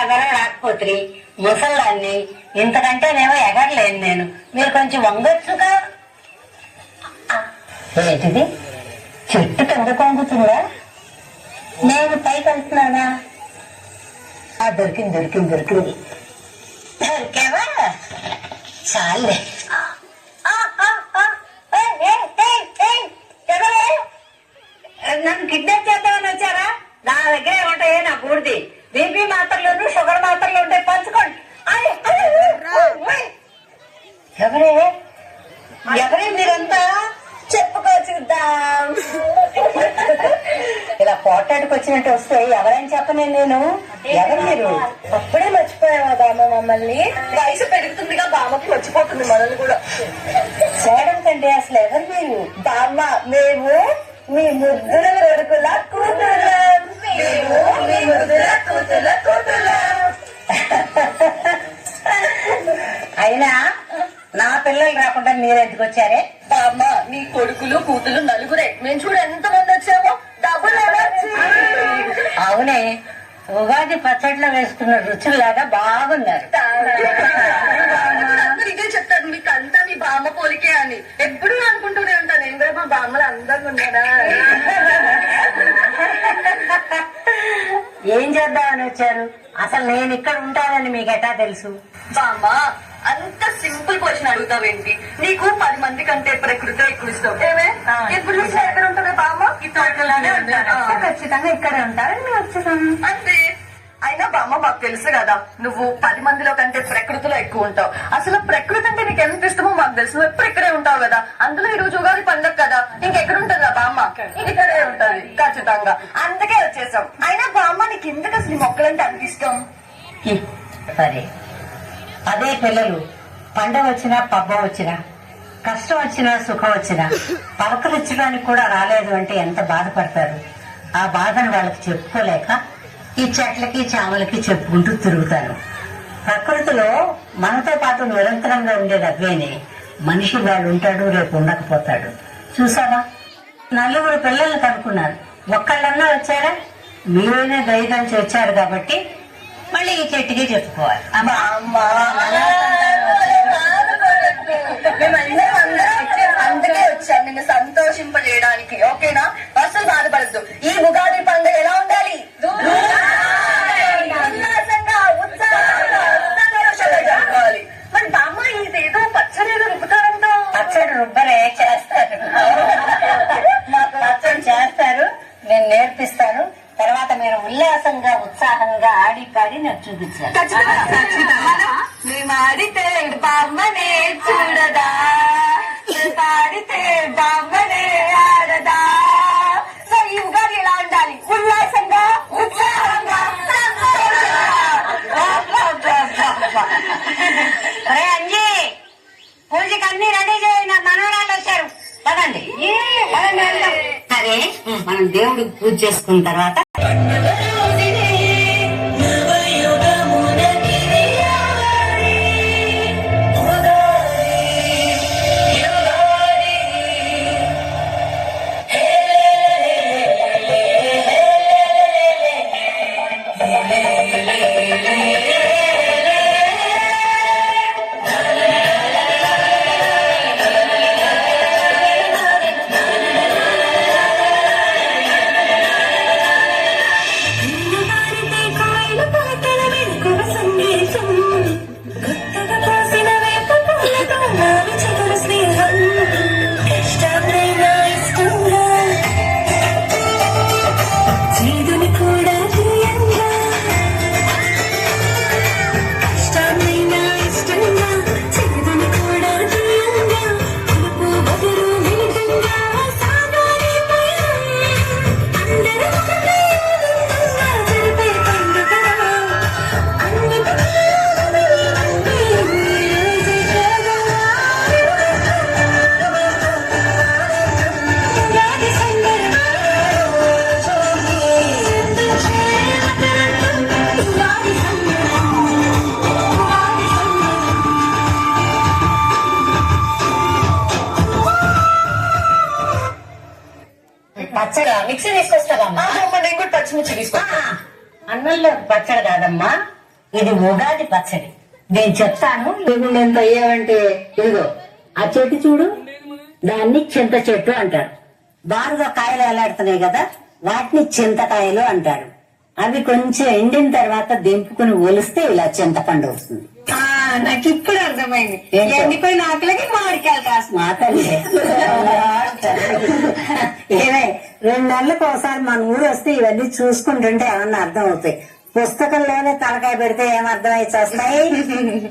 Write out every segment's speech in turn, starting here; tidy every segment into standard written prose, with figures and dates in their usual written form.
ఎవరో రాకపోతే ముసలాన్ని ఇంతకంటేనేమో ఎగరలేను నేను. మీరు కొంచెం వంగొచ్చుగా. ఏంటిది చెట్టు కింద కొంగుతుందా? నేను పైకి వెళ్తున్నానా? దొరికింది దొరికింది దొరికింది. దొరికావా? చాలే. నన్ను కిడ్నాప్ చేద్దామని వచ్చారా? నా దగ్గర ఏముంటాయి? నా బూడిది బీపీ మాత్రలు, షుగర్ మాత్రలు ఉంటాయి, పంచుకోండి. ఎవరే ఎవరే మీరంతా? చెప్పుకో చూద్దాం. ఇలా పోటాడికి వచ్చినట్టు వస్తే ఎవరైనా చెప్పనే నేను. ఎవరు మీరు? అప్పుడే మర్చిపోయావా బామ్మ మమ్మల్ని? వయసు పెరుగుతుందిగా బామ్మకి మర్చిపోతుంది మనల్ని కూడా. చేయడంకండి అసలు ఎవరు మీరు? బామ్మ మేము మీ ముద్దుల కొడుకుల కూతుళ్ళం. మేము మీ ముద్దుల కూతుళ్ళ కూతుళ్ళం. అయినా నా పిల్లలు రాకుండా మీరెందుకు వచ్చారే? బామ్మ నీ కొడుకులు కూతులు నలుగురే. మేము చూడు ఎంత మంది వచ్చామో. డబ్బులు అవునే, ఉగాది పచ్చట్లో వేసుకున్న రుచుల్లాగా బాగున్నారు. ఇదే చెప్తారు మీకు అంతా మీ బామ్మ పోలికే అని. ఎప్పుడు అనుకుంటూనే ఉంటాను నేను కూడా మా బామ్మలు అందంగా ఉన్నాడా. ఏం చేద్దామని వచ్చారు? అసలు నేను ఇక్కడ ఉంటానని మీకు ఎట్టా తెలుసు? బామ్మ అంత సింపుల్ క్వశ్చన్ అడుగుతావేంటి? నీకు 10 మంది కంటే ప్రకృతి ఎక్కువ ఇష్టం. ఏమే ఎప్పుడు చూసినా ఎక్కడ ఉంటుంది బామ్మ? ఈ తోటలోనే ఉంటాను. ఖచ్చితంగా ఇక్కడే ఉంటారని వచ్చేసాను అంతే. అయినా బామ్మ మాకు తెలుసు కదా, నువ్వు 10 మందిలో కంటే ప్రకృతిలో ఎక్కువ ఉంటావు. అసలు ప్రకృతి అంటే నీకు ఎంత ఇష్టమో మాకు తెలుసు. నువ్వు ఎప్పుడు ఇక్కడే ఉంటావు కదా. అందులో ఈ రోజు ఉగాది పండుగ కదా, ఇంకెక్కడ ఉంటుందా బామ్మ? ఇక్కడే ఉంటది ఖచ్చితంగా. అందుకే వచ్చేసాం. అయినా బామ్మ నీకు ఎందుకు అసలు ఈ మొక్కలంటే అంత ఇష్టం? సరే, అదే పిల్లలు పండగ వచ్చినా పబ్బం వచ్చినా కష్టం వచ్చినా సుఖం వచ్చినా పలకరించడానికి కూడా రాలేదు అంటే ఎంత బాధపడతారు. ఆ బాధను వాళ్ళకి చెప్పుకోలేక ఈ చెట్లకి చామలకి చెప్పుకుంటూ తిరుగుతాను. ప్రకృతిలో మనతో పాటు నిరంతరంగా ఉండేది అవ్వేనే. మనిషి వాళ్ళు ఉంటాడు, రేపు ఉండకపోతాడు. చూసావా, 4 పిల్లల్ని కనుక్కున్నాను, ఒక్కళ్ళన్నా వచ్చారా? మీరైనా ధైర్యంచి వచ్చారు కాబట్టి మళ్ళీ ఈ చెట్టుకే చెప్పుకోవాలి. అందుకే వచ్చాను నిన్ను సంతోషింపజేయడానికి. ఓకేనా? అసలు బాధపడద్దు. ఈ ఉగాది పండుగ ఎలా ఉండాలి? ఉల్లాసంగా ఉత్సాహంగా జరుపుకోవాలి. మరి బామ్మ ఇదేదో పచ్చడి ఏదో రుబ్బుతారంట. పచ్చడి రుబ్బరే చేస్తారు. మాకు పచ్చడి చేస్తారు, నేను నేర్పిస్తాను. తర్వాత మీరు ఉల్లాసంగా ఉత్సాహంగా ఆడి పాడి నాకు చూపించారు. మేము ఆడితే బామ్మనే చూడదా, పాడితే బామ్మనే ఆడదా. సో ఈ ఉగాది ఎలా ఉండాలి? ఉల్లాసంగా ఉత్సాహంగా. అరే అంజీ, పూజకి అన్ని రెడీ చేయి, నా మనవరాళ్ళు వచ్చారు. పదండి. సరే, మనం దేవుడికి పూజ చేసుకున్న తర్వాత పచ్చడి మిక్సీ తీసుకొస్తావమ్మా? నేను కూడా పచ్చిమిర్చి తీసుకొస్తా. అన్నంలో పచ్చడి కాదమ్మా, ఇది ఉగాది పచ్చడి. నేను చెప్తాను. ఇప్పుడు ఎంత అయ్యావంటే ఇదిగో ఆ చెట్టు చూడు, దాన్ని చింత చెట్టు అంటారు. బారుగా కాయలు ఎలాడుతున్నాయి కదా, వాటిని చింతకాయలు అంటారు. అవి కొంచెం ఎండిన తర్వాత దింపుకుని ఒలిస్తే ఇలా చింతపండు వస్తుంది. నాకు ఇప్పుడు అర్థమైంది. ఏంటో? ఎండిపోయిన ఆకలికి మామిడికాయలు కాసు. మాతల్లి ఏమే 2 నెలలకు ఒకసారి మన ఊరు వస్తే ఇవన్నీ చూసుకుంటుంటే ఏమన్నా అర్థం అవుతాయి. పుస్తకంలోనే తలకాయ పెడితే ఏం అర్థమై చేస్తాయి.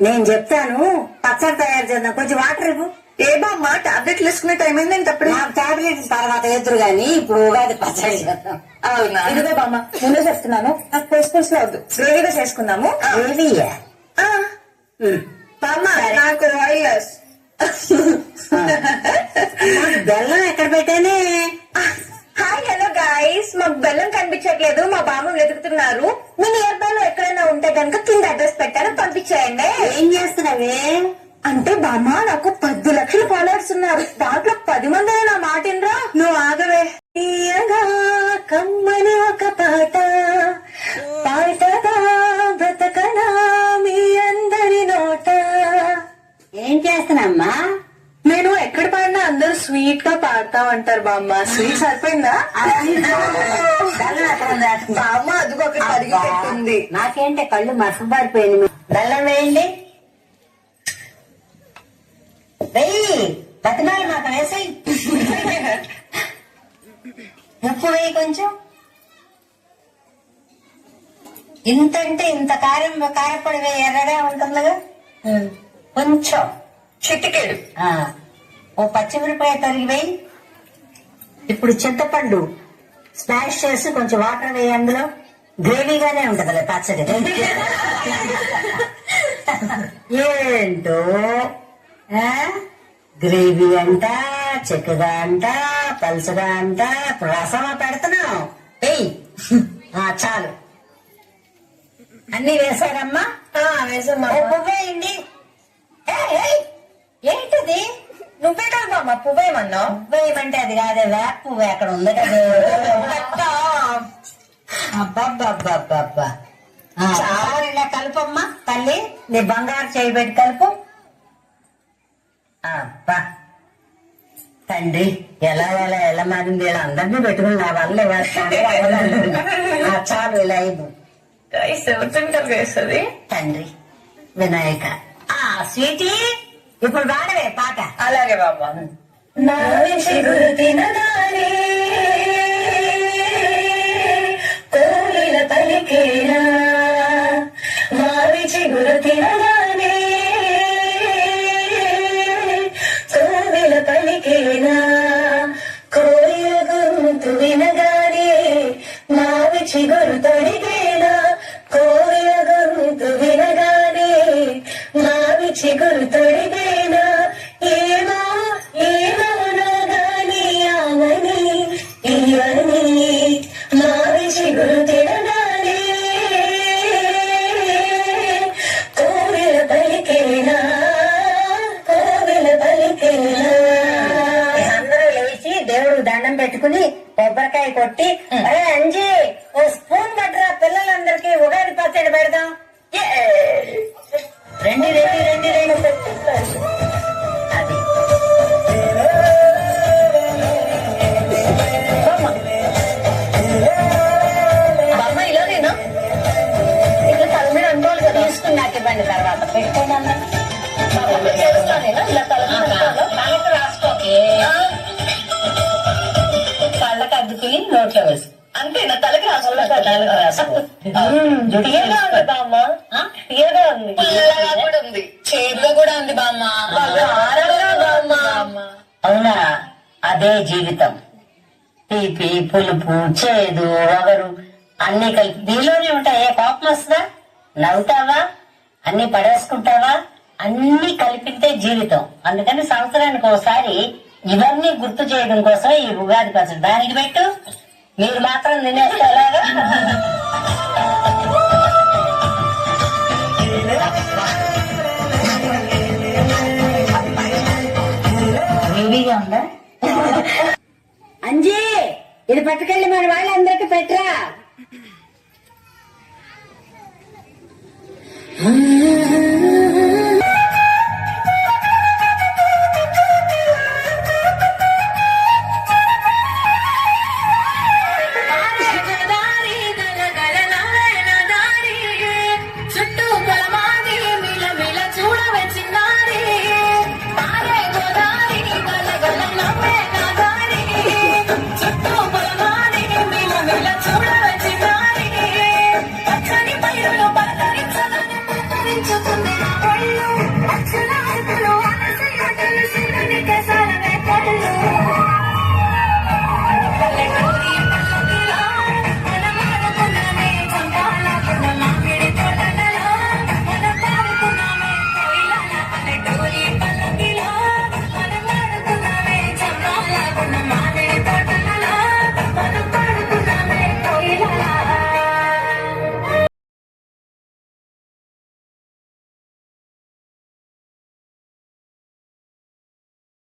నేను చెప్తాను, పచ్చడి తయారు చేద్దాం. కొంచెం వాటర్ ఇవ్వు. ఏ బామ్మ టాబ్లెట్లు వేసుకునే టైం అయింది ఏంటప్పుడు? నాకు టాబ్లెట్ తర్వాత ఎదురు గాని ఇప్పుడు ఉగాది పచ్చడి చేద్దాం. అవునా? ఇదిగో బామ్మ, ముందే చెప్తున్నాను, నాకు పులుసు వద్దు, గ్రేవీగా చేసుకుందాము. ఏవియా? బామ్మ నాకు రాయిలర్స్. బెల్లం ఎక్కడ పెట్టానే? హాయ్ హలో గైస్, మాకు బెల్లం కనిపించట్లేదు, మా బామ్మ వెతుకుతున్నారు. మీ నియర్ బై లో ఎక్కడైనా ఉంటే కనుక కింద అడ్రస్ పెట్టాను, పంపించేయండి. ఏం చేస్తున్నావే? అంటే బామ్మ, నాకు 10 లక్షల ఫాలోవర్స్ ఉన్నారు. దాంట్లో 10 మంది నా మాట వినరా? నువ్వు ఆగవే. తీయగా కమ్మని ఒక పాట పాటగా బ్రతకనా మీ అందరి నోట. ఏం చేస్తున్నామ్మా? నేను ఎక్కడ పాడినా అందరూ స్వీట్ గా పాడతా ఉంటారు బామ్మ. స్వీట్ సరిపోయిందా? బెల్లం ఎక్కడ ఉందా? బామ్మ అదిగో ఒకటి కరిగి పెట్టింది. నాకేంటే కళ్ళు మసబారిపోయింది. బెల్లం వేయండి. వెయ్యి బతిమాలి మాకు వేసాయి. ఉప్పు వేయి కొంచెం. ఇంతంటే ఇంత కారపొడి వేయి, ఎర్రగా ఉంటుందిగా. కొంచెం చిటికెడు. ఓ పచ్చిమిరపకాయ తరిగి వేయి. ఇప్పుడు చింతపండు స్మాష్ చేసి కొంచెం వాటర్ వేయి. అందులో గ్రేవీగానే ఉంటది పచ్చడి. ఏంటో గ్రేవీ అంట, చెక్కగా అంట, పలుసగా అంట. ఇప్పుడు రసమా పెడుతున్నావు? ఏయ్ చాలు. అన్ని వేసారమ్మా? వేసమ్మా. పువ్వేయండి. ఏంటిది? నువ్వే కదా బామ్మ పువ్వేమన్నా? పువ్వేయమంటే అది కాదే, వేప పువ్వు అక్కడ ఉంది కదా. అబ్బబ్బబ్బబ్బబ్బా. చాలా ఇలా కలుపమ్మా తల్లి, నీ బంగారు చేయి పెట్టి కలుపు. అబ్బా తండ్రి, ఎలా మారింది. ఇలా అందరినీ పెట్టుకుని నా వల్ల వేస్తాను. చాలు ఇలా ఇవ్వు వేస్తుంది. తండ్రి వినాయక. స్వీటీ, ఇప్పుడు వాడవే పాట. అలాగే బాబా. కోయిల పలికేనా మావి చిగురు తినగానే, కోవిల పలికేనా కోయిల గొంతు వినగానే, మావి చిగురు తొడిగేనా కోవిల గొంతు వినగానే, మావి చిగురు తొడిగేనా. ఏమో ఏమోనో గాని ఆమని ఇవని మావి చిగురు తినగానే, కోవిల పలికేనా కోవిల పలికేనా. అందరూ లేచి దేవుడు దండం పెట్టుకుని కొబ్బరికాయ కొట్టి, అరే అంజీ ఓ స్పూన్ పట్టరా, పిల్లలందరికీ ఉగాది పచ్చడి పెడదాం. రండి రండి రండి రండి. అది బామ్మ ఇలాగేనా? ఇట్లా తల మీద అనుకోవాలి కదా. తీసుకుని నాకు ఇవ్వండి, తర్వాత పెట్టుకోండి అందరూ. చేస్తానేనా ఇలా తల మీద అనుకోవాలా? కళ్ళకి రాసుకోకే, కళ్ళకి అద్దుకుని నోట్లో వేసు. అంతేనా? తలకి రాసుకోవాలి. కళ్ళకి రాసుకో. తీయగా ఉంది బామ్మ, తీయగా ఉంది. పుల్లగా కూడా ఉంది, చేదుగా కూడా ఉంది బామ్మ. బామ్మ అవునా? అదే జీవితం. తీపి, పులుపు, చేదు, వగరు అన్ని కలిపి దీనిలోనే ఉంటాయి. కోపం వస్తుందా? నవ్వుతావా? అన్ని పడేసుకుంటావా? అన్ని కలిపితే జీవితం. అందుకని సంవత్సరానికి ఒకసారి ఇవన్నీ గుర్తు చేయడం కోసం ఈ ఉగాది పచ్చడి. దానికి పెట్టు, మీరు మాత్రం తినేస్తే ఎలాగా? హెవీగా ఉందా? అంజీ, ఇది పట్టుకెళ్ళి మన వాళ్ళందరికీ పెట్టరా. ఆ